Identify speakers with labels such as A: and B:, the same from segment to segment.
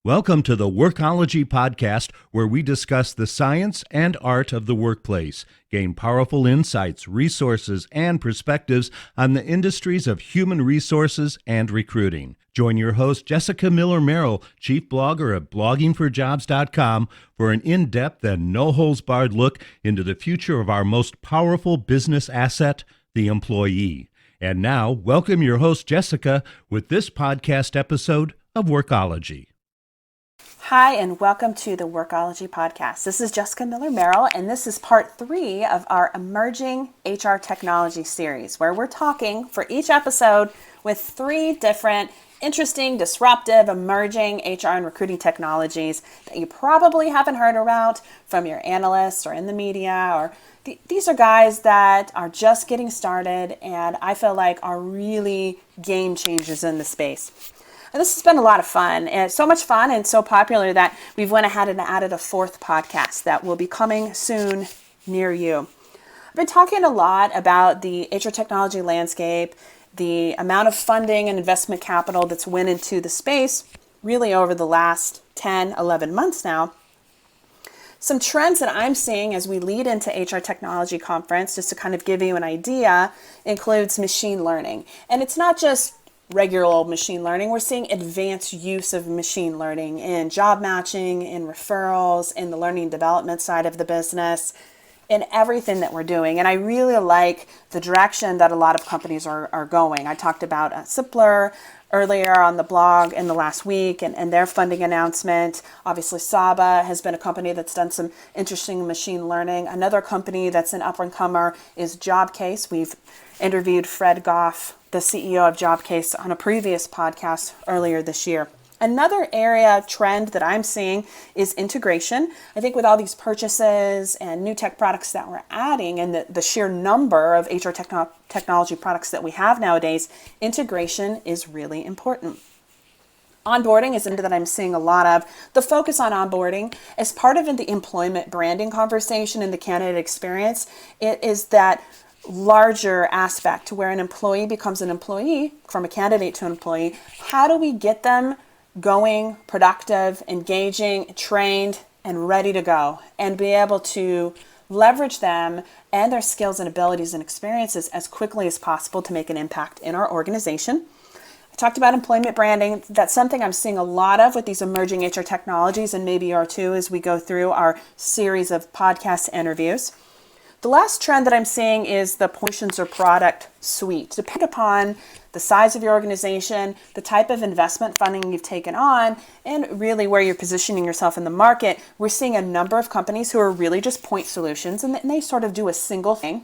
A: Welcome to the WORKOLOGY podcast, where we discuss the science and art of the workplace, gain powerful insights, resources, and perspectives on the industries of human resources and recruiting. Join your host, Jessica Miller-Merrill, chief blogger at bloggingforjobs.com, for an in-depth and no-holds-barred look into the future of our most powerful business asset, the employee. And now, welcome your host, Jessica, with this podcast episode of WORKOLOGY.
B: Hi, and welcome to the WORKOLOGY podcast. This is Jessica Miller-Merrill, and this is part 3 of our Emerging HR Technology series, where we're talking for each episode with 3 different interesting, disruptive, emerging HR and recruiting technologies that you probably haven't heard about from your analysts or in the media, or these are guys that are just getting started and I feel like are really game changers in the space. And this has been a lot of fun, and so much fun and so popular that we've went ahead and added a 4th podcast that will be coming soon near you. I've been talking a lot about the HR technology landscape, the amount of funding and investment capital that's went into the space really over the last 10, 11 months now. Some trends that I'm seeing as we lead into HR Technology Conference, just to kind of give you an idea, includes machine learning. And it's not just regular old machine learning. We're seeing advanced use of machine learning in job matching, in referrals, in the learning and development side of the business, in everything that we're doing. And I really like the direction that a lot of companies are going. I talked about Simpler earlier on the blog in the last week and their funding announcement. Obviously, Saba has been a company that's done some interesting machine learning. Another company that's an up-and-comer is JobCase. We've interviewed Fred Goff, the CEO of JobCase, on a previous podcast earlier this year. Another area trend that I'm seeing is integration. I think with all these purchases and new tech products that we're adding and the sheer number of HR technology products that we have nowadays, integration is really important. Onboarding is something that I'm seeing a lot of. The focus on onboarding as part of the employment branding conversation and the candidate experience, it is that larger aspect where an employee becomes an employee, from a candidate to an employee. How do we get them going, productive, engaging, trained, and ready to go, and be able to leverage them and their skills and abilities and experiences as quickly as possible to make an impact in our organization? I talked about employment branding. That's something I'm seeing a lot of with these emerging HR technologies, and maybe are too as we go through our series of podcast interviews. The last trend that I'm seeing is the portions or product suite. Depending upon the size of your organization, the type of investment funding you've taken on, and really where you're positioning yourself in the market, we're seeing a number of companies who are really just point solutions, and they sort of do a single thing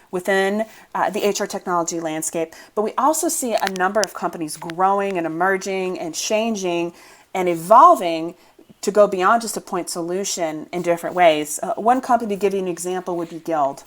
B: within the HR technology landscape. But we also see a number of companies growing and emerging and changing and evolving to go beyond just a point solution in different ways. One company, to give you an example, would be Guild.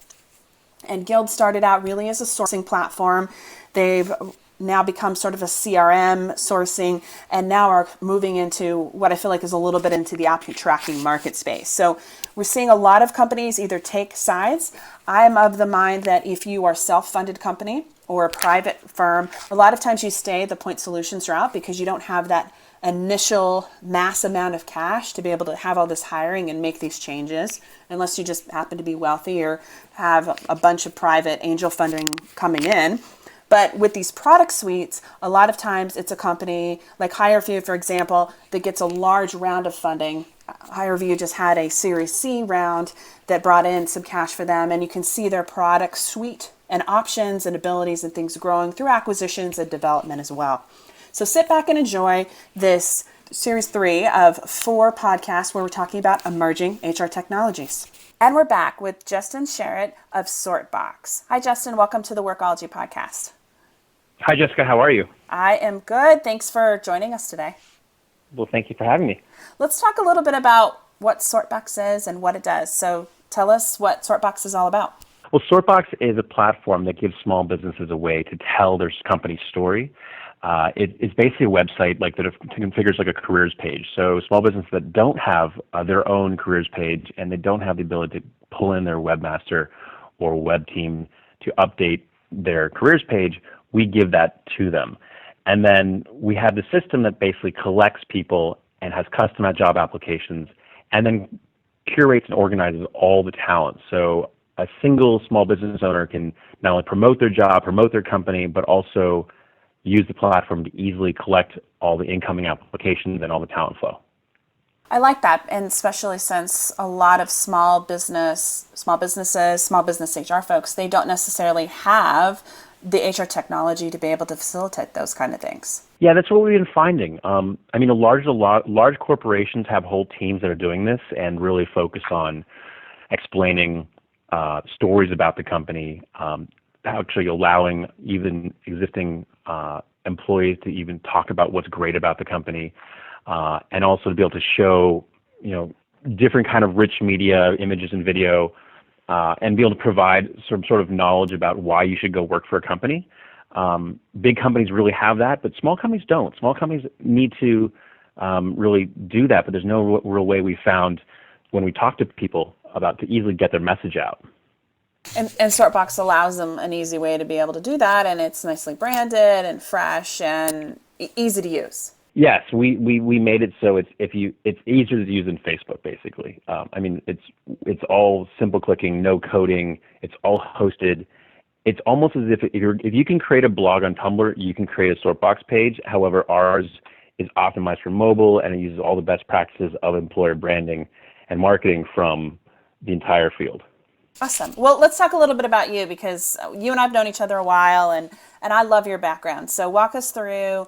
B: And Guild started out really as a sourcing platform. They've now become sort of a CRM sourcing, and now are moving into what I feel like is a little bit into the applicant tracking market space. So we're seeing a lot of companies either take sides. I'm of the mind that if you are a self-funded company or a private firm, a lot of times you stay the point solutions route because you don't have that initial mass amount of cash to be able to have all this hiring and make these changes, unless you just happen to be wealthy or have a bunch of private angel funding coming in. But with these product suites, a lot of times it's a company like HireVue, for example, that gets a large round of funding. HireVue just had a Series C round that brought in some cash for them, and you can see their product suite and options and abilities and things growing through acquisitions and development as well. So sit back and enjoy this Series 3 of 4 podcasts where we're talking about emerging HR technologies. And we're back with Justin Sherritt of Sortbox. Hi, Justin. Welcome to the WORKOLOGY podcast.
C: Hi, Jessica. How are you?
B: I am good. Thanks for joining us today.
C: Well, thank you for having me.
B: Let's talk a little bit about what Sortbox is and what it does. So tell us what Sortbox is all about.
C: Well, Sortbox is a platform that gives small businesses a way to tell their company's story. It's basically a website that configures like a careers page. So small businesses that don't have their own careers page and they don't have the ability to pull in their webmaster or web team to update their careers page, we give that to them. And then we have the system that basically collects people and has customized job applications, and then curates and organizes all the talent. So a single small business owner can not only promote their job, promote their company, but also use the platform to easily collect all the incoming applications and all the talent flow.
B: I like that, and especially since a lot of small business HR folks, they don't necessarily have the HR technology to be able to facilitate those kind of things.
C: Yeah, that's what we've been finding. I mean, large corporations have whole teams that are doing this and really focus on explaining stories about the company, actually allowing even existing employees to even talk about what's great about the company, and also to be able to show, different kind of rich media, images and video, and be able to provide some sort of knowledge about why you should go work for a company. Big companies really have that, but small companies don't. Small companies need to really do that, but there's no real way we found when we talk to people about to easily get their message out.
B: And Sortbox allows them an easy way to be able to do that, and it's nicely branded and fresh and easy to use.
C: Yes, we made it so it's easier to use than Facebook, basically. I mean, it's all simple clicking, no coding. It's all hosted. It's almost as if you can create a blog on Tumblr, you can create a Sortbox page. However, ours is optimized for mobile, and it uses all the best practices of employer branding and marketing from the entire field.
B: Awesome. Well, let's talk a little bit about you, because you and I have known each other a while, and I love your background. So walk us through,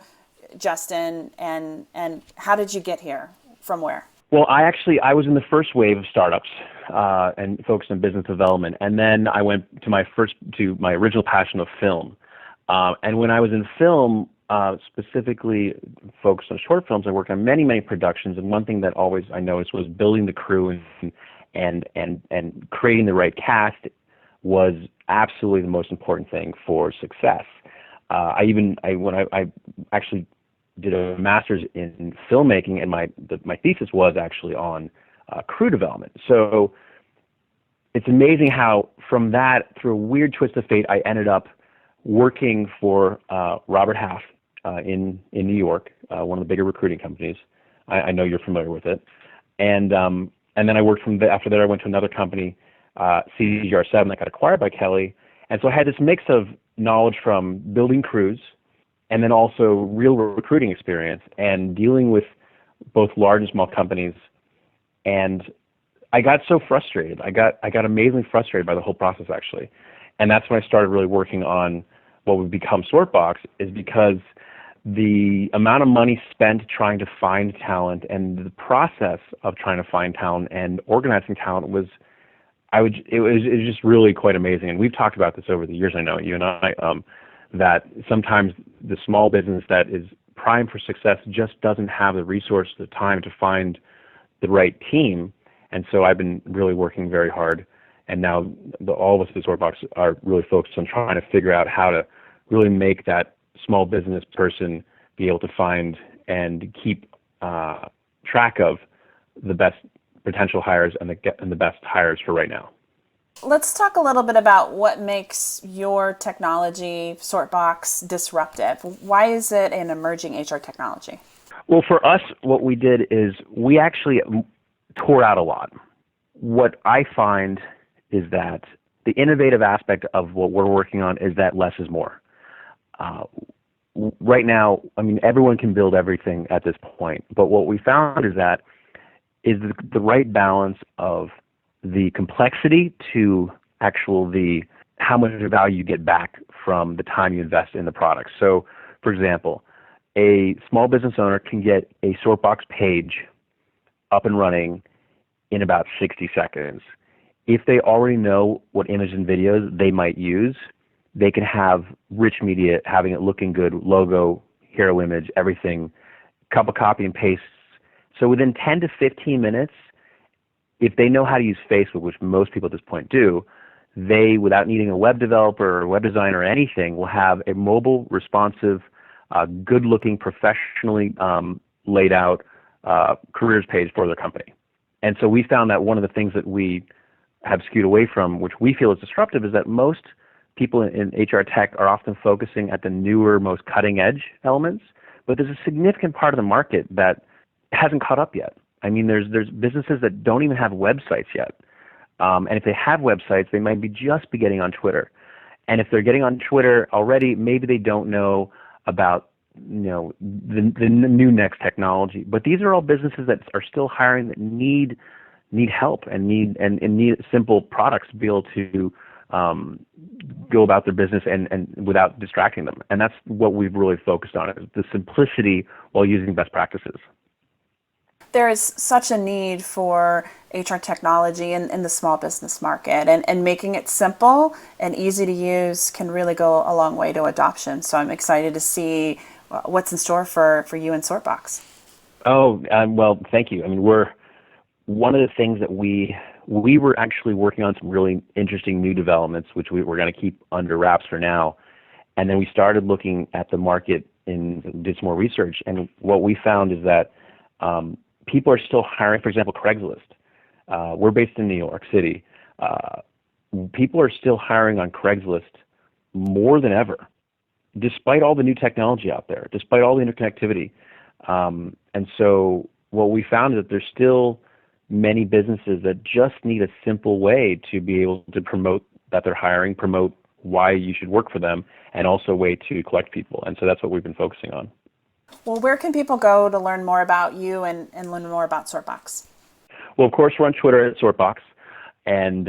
B: Justin, and how did you get here? From where?
C: Well, I was in the first wave of startups and focused on business development, and then I went to my original passion of film. And when I was in film, specifically focused on short films, I worked on many productions. And one thing that always I noticed was building the crew and creating the right cast was absolutely the most important thing for success. I actually did a master's in filmmaking, and my thesis was actually on crew development. So it's amazing how from that, through a weird twist of fate, I ended up working for Robert Half in New York, one of the bigger recruiting companies. I know you're familiar with it. And then I worked after that I went to another company, CGR7, that got acquired by Kelly. And so I had this mix of knowledge from building crews and then also real recruiting experience and dealing with both large and small companies. And I got so frustrated. I got amazingly frustrated by the whole process, actually. And that's when I started really working on what would become Sortbox, is because the amount of money spent trying to find talent and the process of trying to find talent and organizing talent was just really quite amazing. And we've talked about this over the years, I know, you and I, that sometimes the small business that is primed for success just doesn't have the resources, the time to find the right team. And so I've been really working very hard. And now all of us at Sortbox are really focused on trying to figure out how to really make that small business person be able to find and keep track of the best potential hires and the best hires for right now.
B: Let's talk a little bit about what makes your technology, Sortbox, disruptive. Why is it an emerging HR technology?
C: Well, for us, what we did is we actually tore out a lot. What I find is that the innovative aspect of what we're working on is that less is more. Right now, I mean, everyone can build everything at this point, but what we found is that is the right balance of the complexity to how much value you get back from the time you invest in the product. So, for example, a small business owner can get a Sortbox page up and running in about 60 seconds. If they already know what images and videos they might use, they can have rich media, having it looking good, logo, hero image, everything, couple copy and paste. So within 10 to 15 minutes, if they know how to use Facebook, which most people at this point do, they, without needing a web developer or web designer or anything, will have a mobile, responsive, good-looking, professionally laid out careers page for their company. And so we found that one of the things that we have skewed away from, which we feel is disruptive, is that most people in HR tech are often focusing at the newer, most cutting-edge elements, but there's a significant part of the market that hasn't caught up yet. I mean, there's businesses that don't even have websites yet. And if they have websites, they might be just be getting on Twitter. And if they're getting on Twitter already, maybe they don't know about the new next technology. But these are all businesses that are still hiring, that need help and need simple products to be able to go about their business and without distracting them. And that's what we've really focused on, is the simplicity while using best practices.
B: There is such a need for HR technology in the small business market, and making it simple and easy to use can really go a long way to adoption. So I'm excited to see what's in store for you and Sortbox.
C: Oh, well, thank you. I mean, we're one of the things that we were actually working on some really interesting new developments, which we're going to keep under wraps for now. And then we started looking at the market and did some more research. And what we found is that people are still hiring. For example, Craigslist. We're based in New York City. People are still hiring on Craigslist more than ever, despite all the new technology out there, despite all the interconnectivity. And so what we found is that there's still many businesses that just need a simple way to be able to promote that they're hiring, promote why you should work for them, and also a way to collect people. And so that's what we've been focusing on.
B: Well, where can people go to learn more about you and learn more about Sortbox?
C: Well, of course, we're on Twitter at Sortbox. And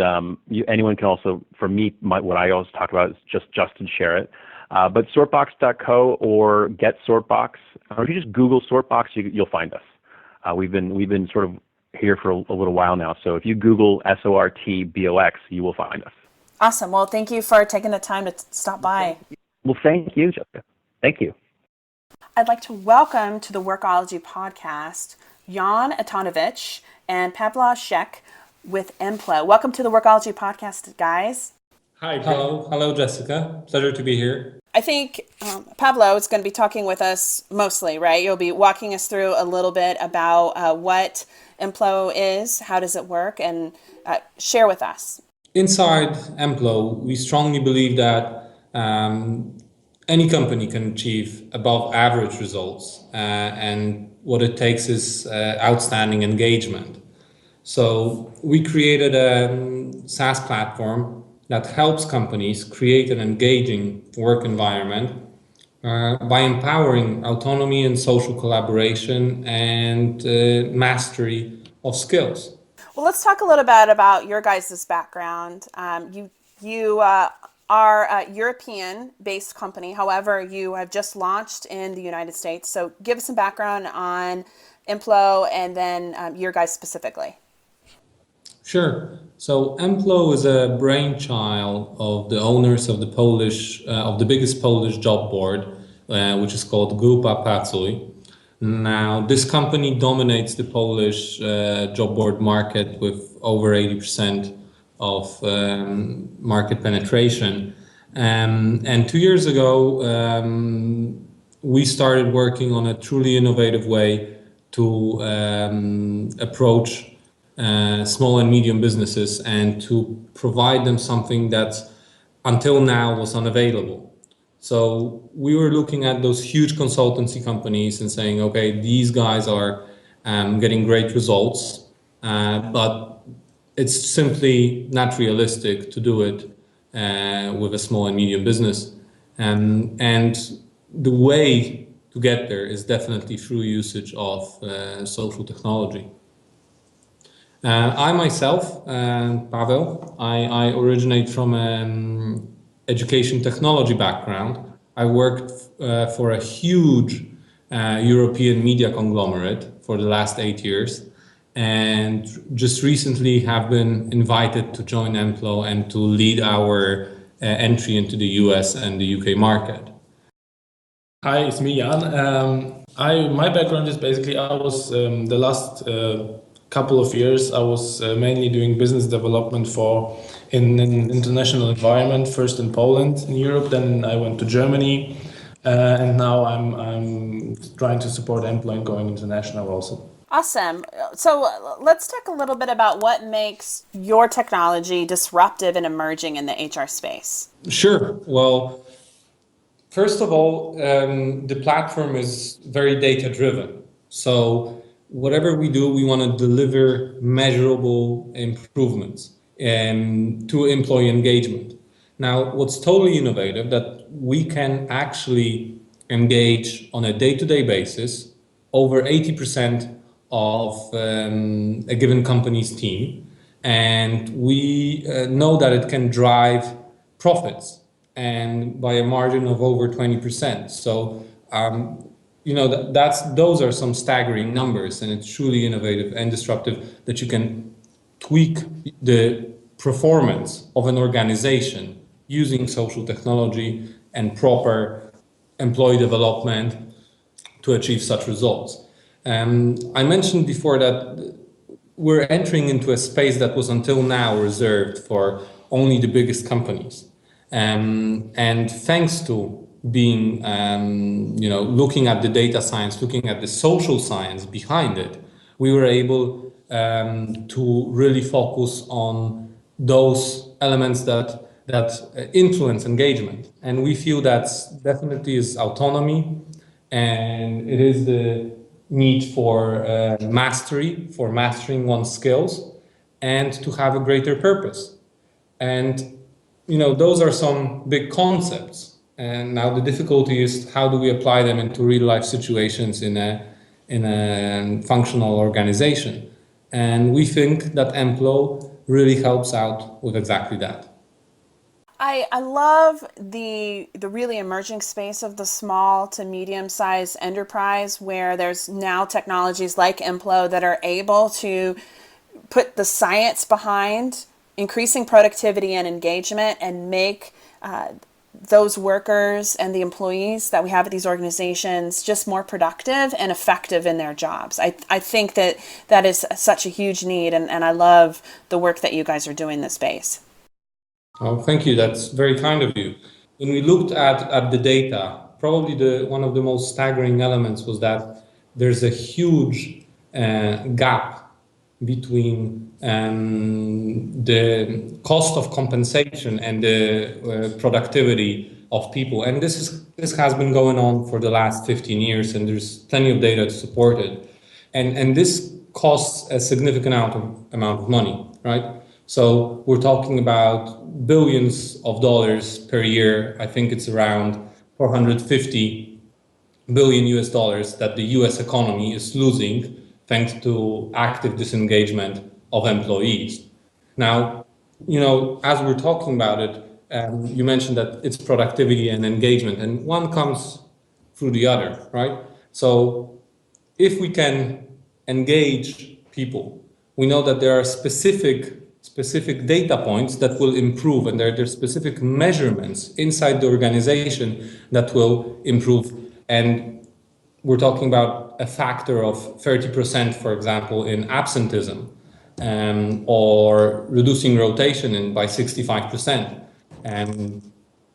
C: anyone can also, for me, what I always talk about is just Justin share it. But sortbox.co or get Sortbox, or if you just Google Sortbox, you'll find us. We've been sort of here for a little while now. So if you Google SORTBOX, you will find us.
B: Awesome. Well, thank you for taking the time to stop by.
C: Well, thank you, Jessica. Thank you.
B: I'd like to welcome to the Workology podcast Jan Atanovich and Pavla Shek with Emplo. Welcome to the Workology podcast, guys.
D: Hi. Hello, Jessica. Pleasure to be here.
B: I think Pavlo is going to be talking with us mostly, right? You'll be walking us through a little bit about what Emplo is, how does it work, and share with us.
D: Inside Emplo, we strongly believe that any company can achieve above average results, and what it takes is outstanding engagement. So we created a SaaS platform that helps companies create an engaging work environment by empowering autonomy and social collaboration and mastery of skills.
B: Well, let's talk a little bit about your guys' background. You are a European-based company. However, you have just launched in the United States. So give us some background on Emplo and then your guys specifically.
D: Sure. So Emplo is a brainchild of the owners of the biggest Polish job board, which is called Grupa Pracuj. Now, this company dominates the Polish job board market with over 80% of market penetration. And 2 years ago, we started working on a truly innovative way to approach small and medium businesses and to provide them something that until now was unavailable. So we were looking at those huge consultancy companies and saying, okay, these guys are getting great results, but it's simply not realistic to do it with a small and medium business. And the way to get there is definitely through usage of social technology. I myself, Pavel, I originate from an education technology background. I worked for a huge European media conglomerate for the last 8 years, and just recently have been invited to join Emplo and to lead our entry into the US and the UK market.
E: Hi, it's me, Jan. My background is basically I was the last couple of years I was mainly doing business development in an international environment, first in Poland, in Europe, then I went to Germany, and now I'm trying to support Emplo and going international also.
B: Awesome. So let's talk a little bit about what makes your technology disruptive and emerging in the HR space.
D: Sure. Well, first of all, the platform is very data driven. So whatever we do, we want to deliver measurable improvements to employee engagement. Now, what's totally innovative that we can actually engage on a day-to-day basis over 80% of a given company's team, and we know that it can drive profits and by a margin of over 20%. So those are some staggering numbers, and it's truly innovative and disruptive that you can tweak the performance of an organization using social technology and proper employee development to achieve such results. I mentioned before that we're entering into a space that was until now reserved for only the biggest companies. And thanks to being, looking at the data science, looking at the social science behind it, we were able to really focus on those elements that influence engagement. And we feel that definitely is autonomy, and it is the need for for mastering one's skills, and to have a greater purpose. And those are some big concepts. And now the difficulty is, how do we apply them into real life situations in a functional organization? And we think that Emplo really helps out with exactly that.
B: I love the really emerging space of the small to medium-sized enterprise, where there's now technologies like Emplo that are able to put the science behind increasing productivity and engagement, and make those workers and the employees that we have at these organizations just more productive and effective in their jobs. I think that is such a huge need, and I love the work that you guys are doing in this space.
D: Oh, thank you. That's very kind of you. When we looked at the data, probably one of the most staggering elements was that there's a huge gap between the cost of compensation and the productivity of people. And this has been going on for the last 15 years, and there's plenty of data to support it. And this costs a significant amount of money, right? So we're talking about billions of dollars per year. I think it's around 450 billion US dollars that the US economy is losing thanks to active disengagement of employees. Now, as we're talking about it, you mentioned that it's productivity and engagement, and one comes through the other, right? So if we can engage people, we know that there are specific data points that will improve, and there are specific measurements inside the organization that will improve. And we're talking about a factor of 30%, for example, in absenteeism, or reducing rotation by 65%. And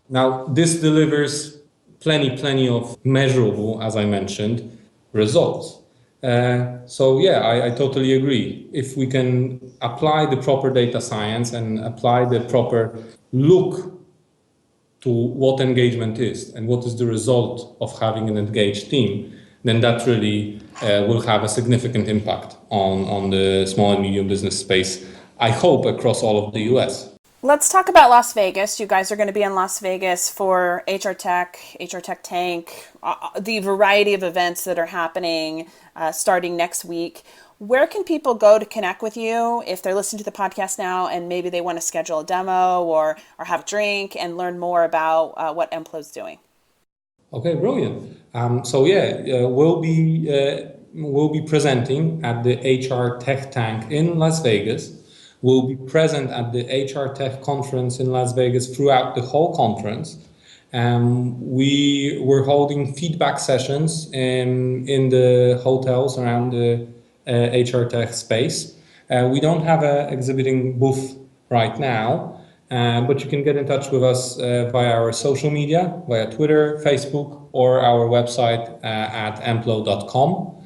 D: now this delivers plenty of measurable, as I mentioned, results. I totally agree. If we can apply the proper data science and apply the proper look to what engagement is and what is the result of having an engaged team, then that really will have a significant impact on the small and medium business space, I hope, across all of the US.
B: Let's talk about Las Vegas. You guys are going to be in Las Vegas for HR Tech Tank, the variety of events that are happening starting next week. Where can people go to connect with you if they're listening to the podcast now and maybe they want to schedule a demo or have a drink and learn more about what Emplo's doing?
D: Okay, brilliant. We'll be presenting at the HR Tech Tank in Las Vegas. We'll be present at the HR Tech conference in Las Vegas throughout the whole conference. We were holding feedback sessions in the hotels around the HR Tech space. We don't have an exhibiting booth right now, but you can get in touch with us via our social media, via Twitter, Facebook, or our website at emplo.com.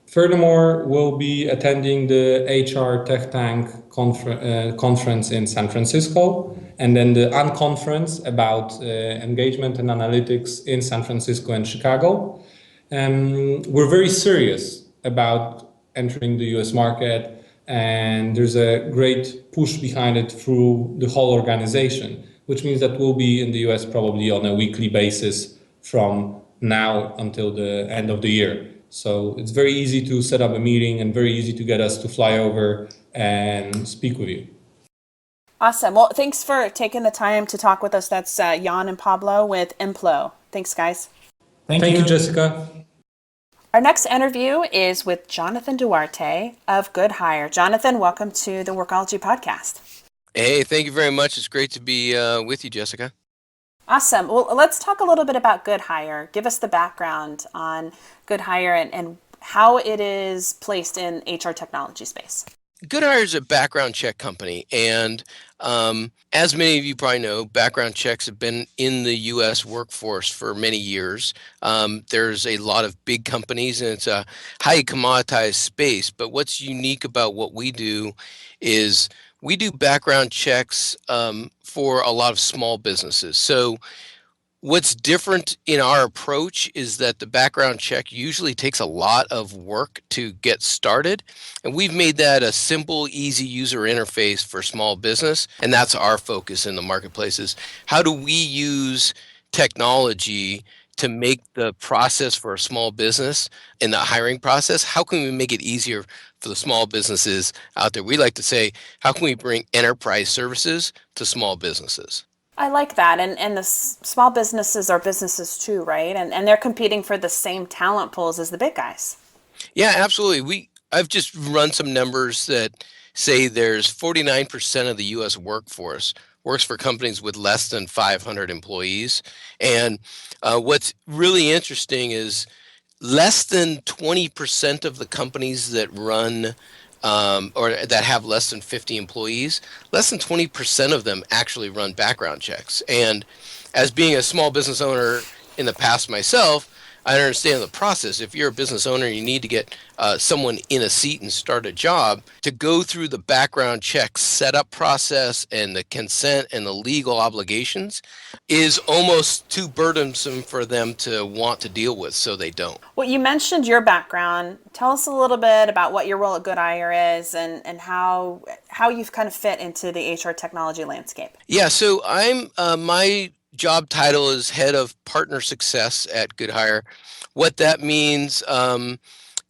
D: Furthermore, we'll be attending the HR Tech Tank conference in San Francisco, and then the unconference about engagement and analytics in San Francisco and Chicago. We're very serious about entering the US market, and there's a great push behind it through the whole organization, which means that we'll be in the US probably on a weekly basis from now until the end of the year. So it's very easy to set up a meeting and very easy to get us to fly over and speak with you.
B: Awesome. Well, thanks for taking the time to talk with us. That's Jan and Pablo with Emplo. Thanks, guys.
D: Thank you, Jessica.
B: Our next interview is with Jonathan Duarte of Good Hire. Jonathan, welcome to the Workology podcast.
F: Hey, thank you very much. It's great to be with you, Jessica.
B: Awesome. Well, let's talk a little bit about Good Hire. Give us the background on Good Hire and how it is placed in HR technology space.
F: Good Hire is a background check company, and as many of you probably know, background checks have been in the U.S. workforce for many years. There's a lot of big companies, and it's a highly commoditized space. But what's unique about what we do is we do background checks for a lot of small businesses. So what's different in our approach is that the background check usually takes a lot of work to get started. And we've made that a simple, easy user interface for small business. And that's our focus in the marketplace is how do we use technology to make the process for a small business in the hiring process? How can we make it easier for the small businesses out there? We like to say, how can we bring enterprise services to small businesses?
B: I like that. And the small businesses are businesses too, right? And they're competing for the same talent pools as the big guys.
F: Yeah, absolutely. I've just run some numbers that say there's 49% of the U.S. workforce works for companies with less than 500 employees. And what's really interesting is less than 20% of the companies that run or that have less than 50 employees, less than 20% of them actually run background checks. And as being a small business owner in the past myself, I understand the process. If you're a business owner, you need to get someone in a seat and start a job. To go through the background check setup process and the consent and the legal obligations is almost too burdensome for them to want to deal with, so they don't.
B: Well, you mentioned your background. Tell us a little bit about what your role at Good Hire is and how you've kind of fit into the HR technology landscape.
F: Yeah, so I'm my job title is head of partner success at Good Hire. What that means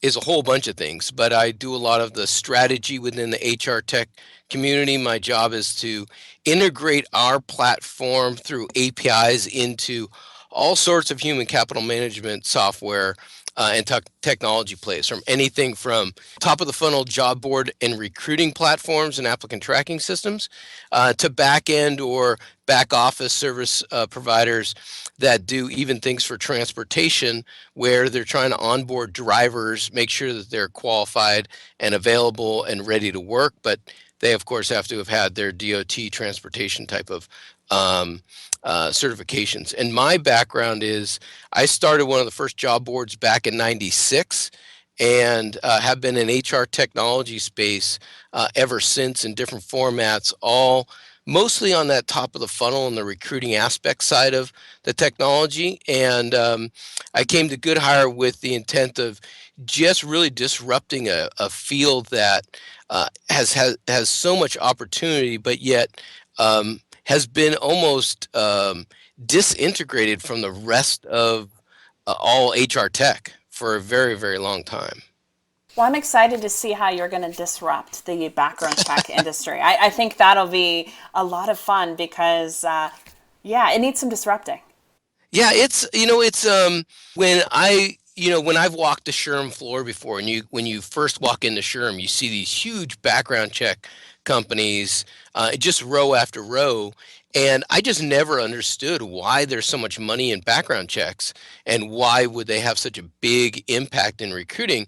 F: is a whole bunch of things, but I do a lot of the strategy within the HR tech community. My job is to integrate our platform through APIs into all sorts of human capital management software and technology plays, from anything from top of the funnel job board and recruiting platforms and applicant tracking systems to back end or back office service providers that do even things for transportation, where they're trying to onboard drivers, make sure that they're qualified and available and ready to work, but they of course have to have had their DOT transportation type of certifications. And my background is I started one of the first job boards back in '96 and have been in HR technology space ever since in different formats, all mostly on that top of the funnel and the recruiting aspect side of the technology. And I came to Good Hire with the intent of just really disrupting a field that has so much opportunity, but yet has been almost disintegrated from the rest of all HR tech for a very, very long time.
B: Well, I'm excited to see how you're going to disrupt the background check industry. I think that'll be a lot of fun because, it needs some disrupting.
F: Yeah, it's when when I've walked the SHRM floor before, and when you first walk into SHRM, you see these huge background check companies, just row after row. And I just never understood why there's so much money in background checks and why would they have such a big impact in recruiting.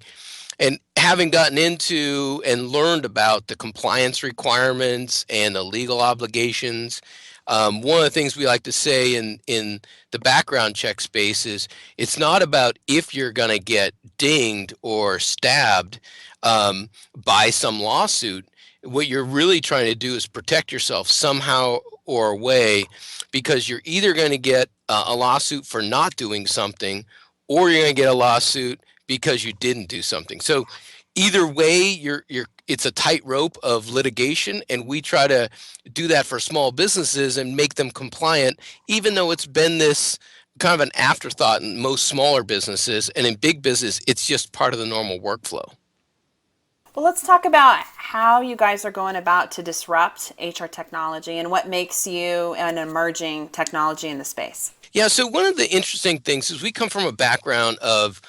F: And having gotten into and learned about the compliance requirements and the legal obligations, one of the things we like to say in the background check space is it's not about if you're going to get dinged or stabbed by some lawsuit. What you're really trying to do is protect yourself somehow or way, because you're either going to get a lawsuit for not doing something, or you're going to get a lawsuit because you didn't do something. So either way, it's a tightrope of litigation, and we try to do that for small businesses and make them compliant, even though it's been this kind of an afterthought in most smaller businesses, and in big business, it's just part of the normal workflow.
B: Well, let's talk about how you guys are going about to disrupt HR technology and what makes you an emerging technology in the space.
F: Yeah, so one of the interesting things is we come from a background of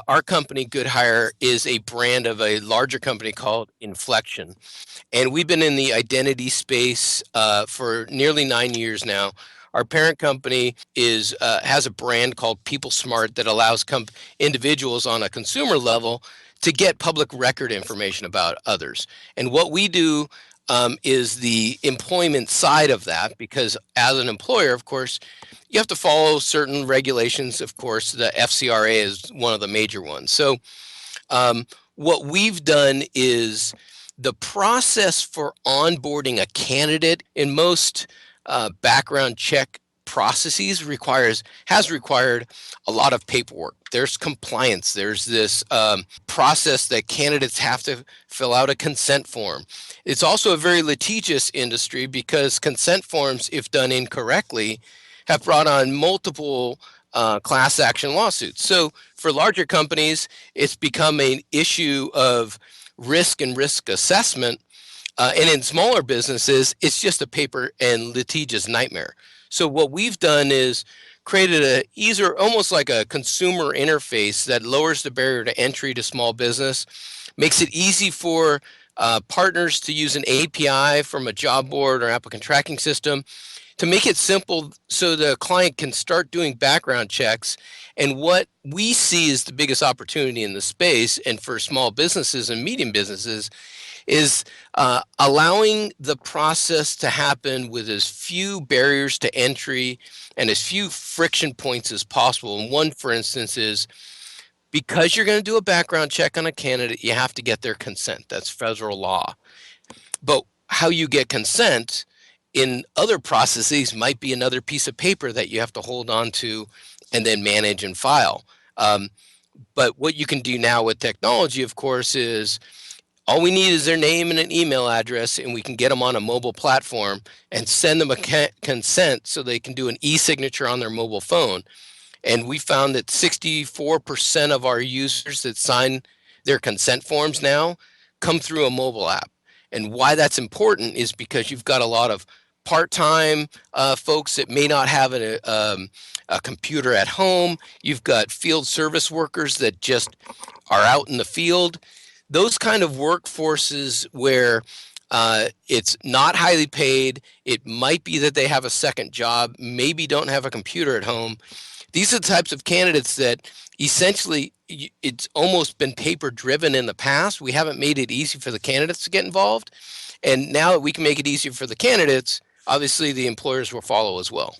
F: our company, Good Hire, is a brand of a larger company called Inflection. And we've been in the identity space for nearly 9 years now. Our parent company has a brand called People Smart that allows individuals on a consumer level to get public record information about others. And what we do is the employment side of that, because as an employer, of course, you have to follow certain regulations. Of course, the FCRA is one of the major ones. So what we've done is the process for onboarding a candidate in most background check processes has required a lot of paperwork. There's compliance. There's this process that candidates have to fill out a consent form. It's also a very litigious industry because consent forms, if done incorrectly, have brought on multiple class action lawsuits. So for larger companies, it's become an issue of risk and risk assessment. And in smaller businesses, it's just a paper and litigious nightmare. So what we've done is created almost like a consumer interface that lowers the barrier to entry to small business, makes it easy for partners to use an API from a job board or applicant tracking system to make it simple so the client can start doing background checks. And what we see is the biggest opportunity in the space and for small businesses and medium businesses is allowing the process to happen with as few barriers to entry and as few friction points as possible. And one, for instance, is because you're going to do a background check on a candidate, you have to get their consent. That's federal law. But how you get consent in other processes might be another piece of paper that you have to hold on to and then manage and file. But what you can do now with technology, of course, is all we need is their name and an email address, and we can get them on a mobile platform and send them a consent so they can do an e-signature on their mobile phone. And we found that 64% of our users that sign their consent forms now come through a mobile app. And why that's important is because you've got a lot of part-time folks that may not have a computer at home. You've got field service workers that just are out in the field. Those kind of workforces where it's not highly paid, it might be that they have a second job, maybe don't have a computer at home. These are the types of candidates that essentially it's almost been paper driven in the past. We haven't made it easy for the candidates to get involved. And now that we can make it easier for the candidates, obviously the employers will follow as well.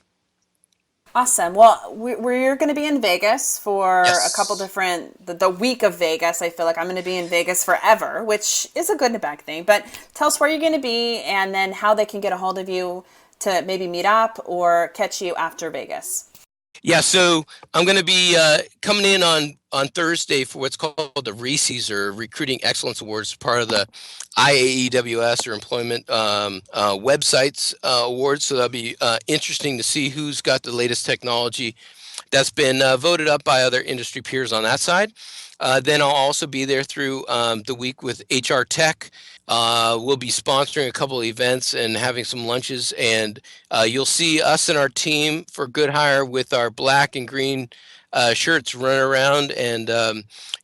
B: Awesome. Well, we're going to be in Vegas for
F: Yes.
B: a couple different, the week of Vegas. I feel like I'm going to be in Vegas forever, which is a good and a bad thing. But tell us where you're going to be and then how they can get a hold of you to maybe meet up or catch you after Vegas.
F: Yeah, so I'm going to be coming in on Thursday for what's called the RECEs, or Recruiting Excellence Awards, part of the IAEWS, or Employment Websites Awards. So that'll be interesting to see who's got the latest technology that's been voted up by other industry peers on that side. Then I'll also be there through the week with HR Tech. We'll be sponsoring a couple of events and having some lunches, and you'll see us and our team for Good Hire with our black and green shirts run around. And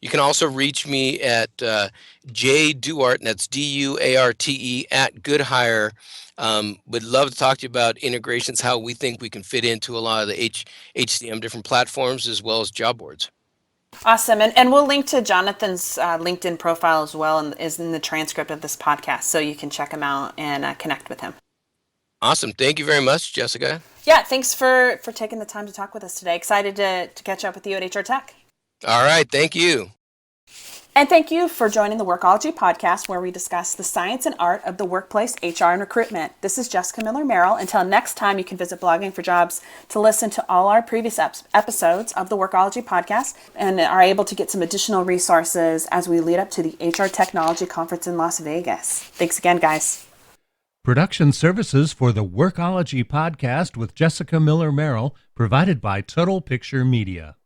F: you can also reach me at jduarte, and that's DUARTE, at Good Hire. Would love to talk to you about integrations, how we think we can fit into a lot of the HCM different platforms as well as job boards.
B: Awesome. And we'll link to Jonathan's LinkedIn profile as well, and is in the transcript of this podcast, so you can check him out and connect with him.
F: Awesome. Thank you very much, Jessica.
B: Yeah, thanks for taking the time to talk with us today. Excited to catch up with you at HR Tech.
F: All right. Thank you.
B: And thank you for joining the Workology podcast, where we discuss the science and art of the workplace, HR, and recruitment. This is Jessica Miller-Merrill. Until next time, you can visit Blogging for Jobs to listen to all our previous episodes of the Workology podcast and are able to get some additional resources as we lead up to the HR Technology Conference in Las Vegas. Thanks again, guys.
A: Production services for the Workology podcast with Jessica Miller-Merrill provided by Total Picture Media.